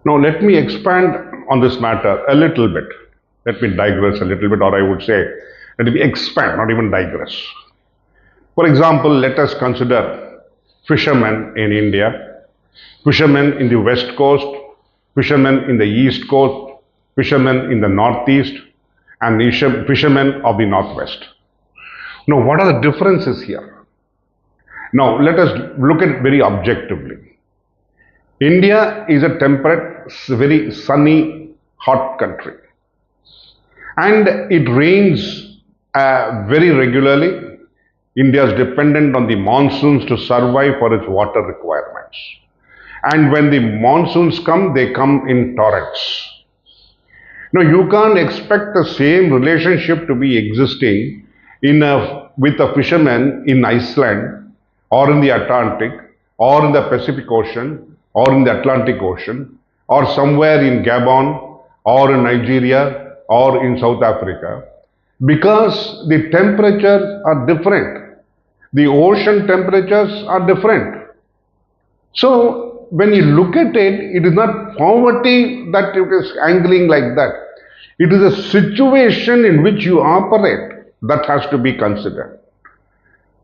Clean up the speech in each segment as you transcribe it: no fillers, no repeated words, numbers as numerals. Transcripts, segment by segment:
Now, let me expand on this matter a little bit. Let me digress a little bit, or I would say, let me expand, not even digress. For example, let us consider fishermen in India, fishermen in the west coast, fishermen in the east coast, fishermen in the northeast, and fishermen of the northwest. Now, what are the differences here? Now, let us look at it very objectively. India is a temperate, very sunny, hot country. And it rains very regularly. India is dependent on the monsoons to survive for its water requirements. And when the monsoons come, they come in torrents. Now, you can't expect the same relationship to be existing with a fisherman in Iceland or in the Atlantic or in the Pacific Ocean or in the Atlantic Ocean or somewhere in Gabon or in Nigeria or in South Africa, because the temperatures are different. The ocean temperatures are different. So, when you look at it, it is not poverty that it is angling like that. It is a situation in which you operate that has to be considered.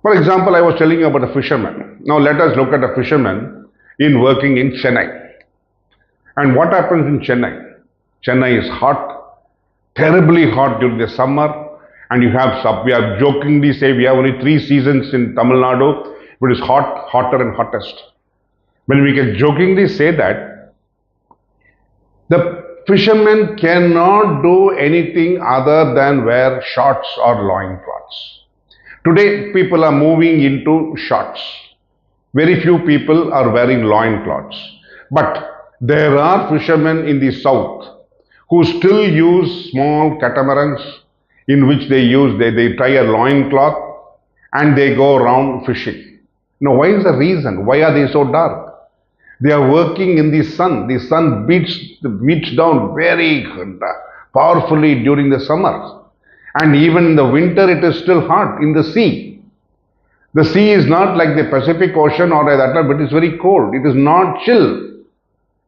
For example, I was telling you about a fisherman. Now let us look at a fisherman working in Chennai. And what happens in Chennai? Chennai is hot, terribly hot during the summer. And we have jokingly say we have only 3 seasons in Tamil Nadu, but it's hot, hotter and hottest. When we can jokingly say that, the fishermen cannot do anything other than wear shorts or loincloths. Today, people are moving into shorts. Very few people are wearing loincloths. But there are fishermen in the south who still use small catamarans in which they tie a loincloth and they go around fishing. Now, why is the reason? Why are they so dark? They are working in the sun. The sun beats down very powerfully during the summer. And even in the winter, it is still hot in the sea. The sea is not like the Pacific Ocean or the Atlantic, but it is very cold. It is not chill.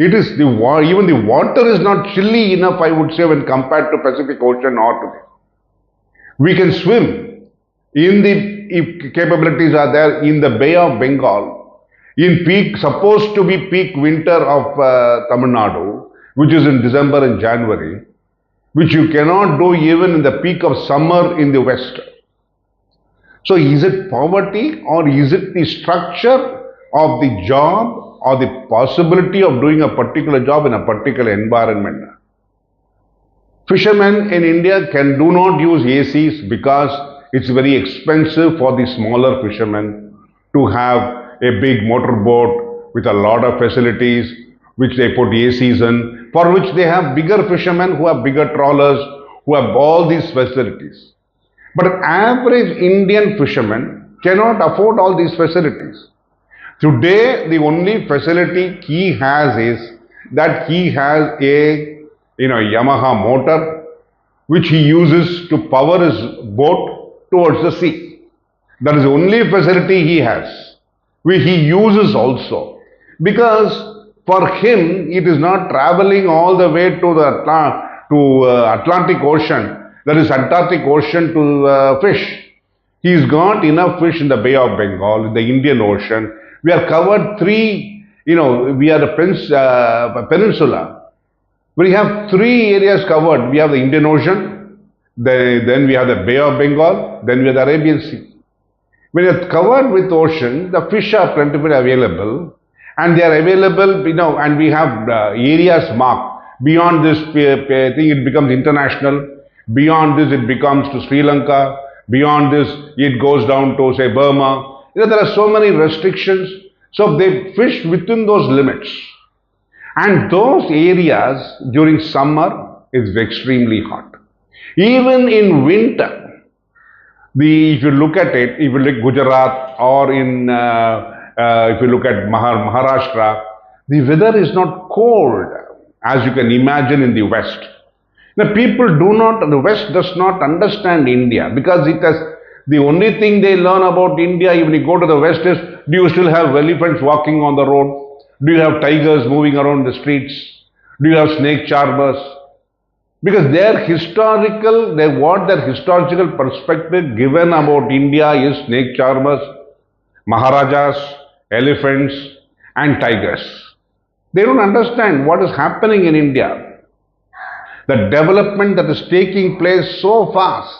Even the water is not chilly enough, I would say, when compared to Pacific Ocean or to. We can swim. If capabilities are there in the Bay of Bengal, in supposed to be peak winter of Tamil Nadu, which is in December and January, which you cannot do even in the peak of summer in the west. So is it poverty, or is it the structure of the job or the possibility of doing a particular job in a particular environment? Fishermen in India do not use ACs because it's very expensive for the smaller fishermen to have a big motorboat with a lot of facilities which they put ACs in, for which they have bigger fishermen who have bigger trawlers, who have all these facilities. But an average Indian fisherman cannot afford all these facilities. Today, the only facility he has is that he has a Yamaha motor which he uses to power his boat towards the sea. That is the only facility he has. He uses also, because for him it is not traveling all the way to the Atlantic Ocean, that is Antarctic Ocean, to fish. He's got enough fish in the Bay of Bengal, in the Indian Ocean. We are covered we are a peninsula. We have 3 areas covered. We have the Indian Ocean, then we have the Bay of Bengal, then we have the Arabian Sea. When you are covered with ocean, the fish are plentifully available, and they are available, and we have areas marked. Beyond this thing, it becomes international. Beyond this, it becomes to Sri Lanka. Beyond this, it goes down to, say, Burma. There are so many restrictions. So they fish within those limits. And those areas during summer is extremely hot. Even in winter, if you look at it, if you look at Gujarat or if you look at Maharashtra, the weather is not cold as you can imagine in the West. Now the West does not understand India, because the only thing they learn about India when you go to the West is, do you still have elephants walking on the road? Do you have tigers moving around the streets? Do you have snake charmers? Because what their historical perspective given about India is snake charmers, Maharajas, elephants, and tigers. They don't understand what is happening in India. The development that is taking place so fast.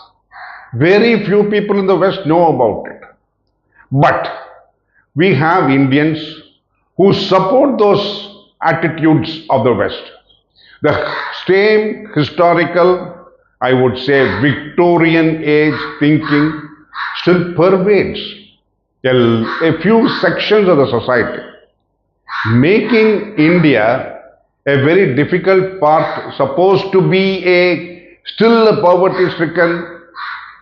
Very few people in the West know about it. But we have Indians who support those attitudes of the West. The same historical, I would say, Victorian age thinking still pervades a few sections of the society, making India a very difficult part, supposed to be still a poverty stricken,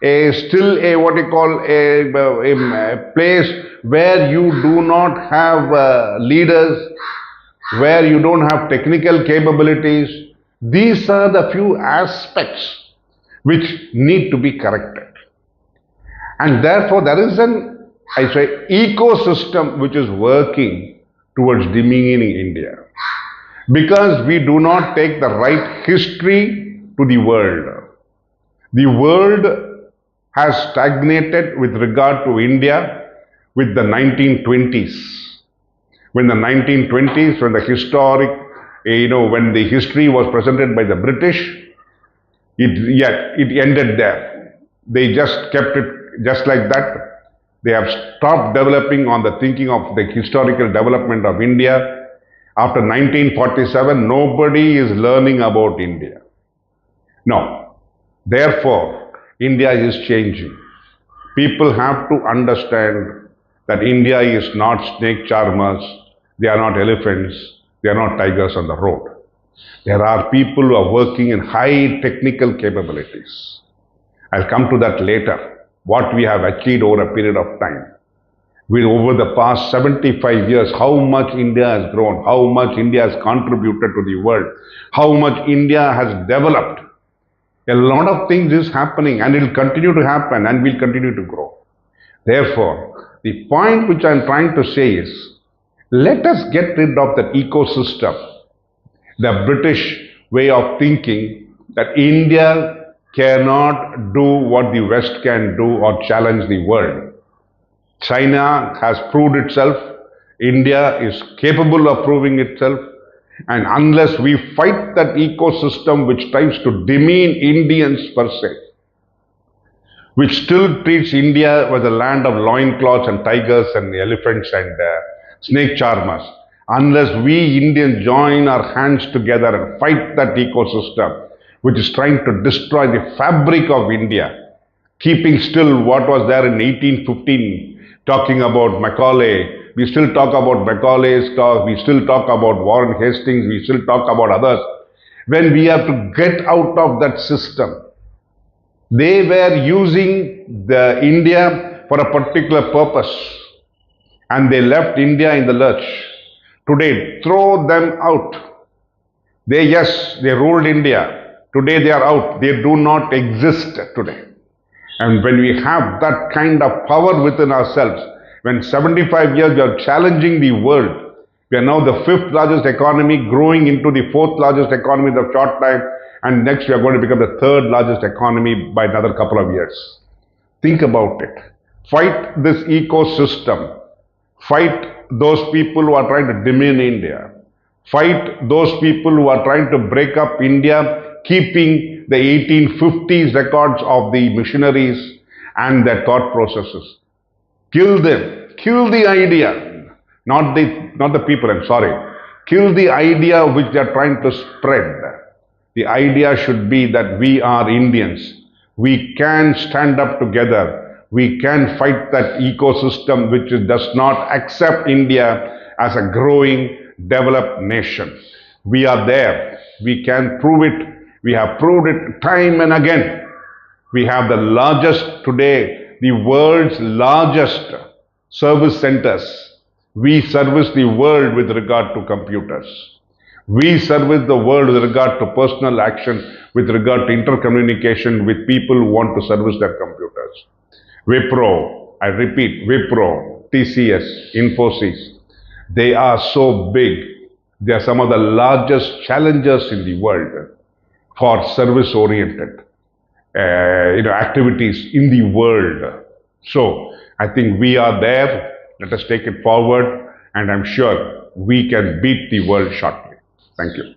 still a what you call a place where you do not have leaders, where you don't have technical capabilities. These are the few aspects which need to be corrected. And therefore, there is an, I say, ecosystem which is working towards demeaning India. Because we do not take the right history to the world. The world has stagnated with regard to India with the 1920s. When the 1920s, when the historic, when the history was presented by the British, it ended there. They just kept it just like that. They have stopped developing on the thinking of the historical development of India. After 1947, nobody is learning about India. No. Therefore, India is changing. People have to understand that India is not snake charmers, they are not elephants, they are not tigers on the road. There are people who are working in high technical capabilities. I'll come to that later, what we have achieved over a period of time. Over the past 75 years, how much India has grown, how much India has contributed to the world, how much India has developed. A lot of things is happening and it will continue to happen and will continue to grow. Therefore, the point which I am trying to say is, let us get rid of that ecosystem, the British way of thinking that India cannot do what the West can do or challenge the world. China has proved itself, India is capable of proving itself, and unless we fight that ecosystem which tries to demean Indians per se, which still treats India as a land of loincloths and tigers and elephants and snake charmers, unless we Indians join our hands together and fight that ecosystem which is trying to destroy the fabric of India, keeping still what was there in 1815, talking about Macaulay, we still talk about Macaulay's talk, we still talk about Warren Hastings, we still talk about others. When we have to get out of that system, they were using the India for a particular purpose and they left India in the lurch. Today, throw them out. They ruled India. Today they are out. They do not exist today. And when we have that kind of power within ourselves, when 75 years we are challenging the world, we are now the 5th largest economy, growing into the 4th largest economy in a short time, and next we are going to become the 3rd largest economy by another couple of years. Think about it. Fight this ecosystem. Fight those people who are trying to demean India. Fight those people who are trying to break up India, keeping the 1850s records of the missionaries and their thought processes. Kill them. Kill the idea. Not the people, I'm sorry. Kill the idea which they are trying to spread. The idea should be that we are Indians. We can stand up together. We can fight that ecosystem which does not accept India as a growing, developed nation. We are there. We can prove it. We have proved it time and again. We have the largest today, the world's largest service centers. We service the world with regard to computers. We service the world with regard to personal action, with regard to intercommunication with people who want to service their computers. Wipro, I repeat, Wipro, TCS, Infosys, they are so big. They are some of the largest challengers in the world for service-oriented activities in the world. So I think we are there. Let us take it forward, and I'm sure we can beat the world shortly. Thank you.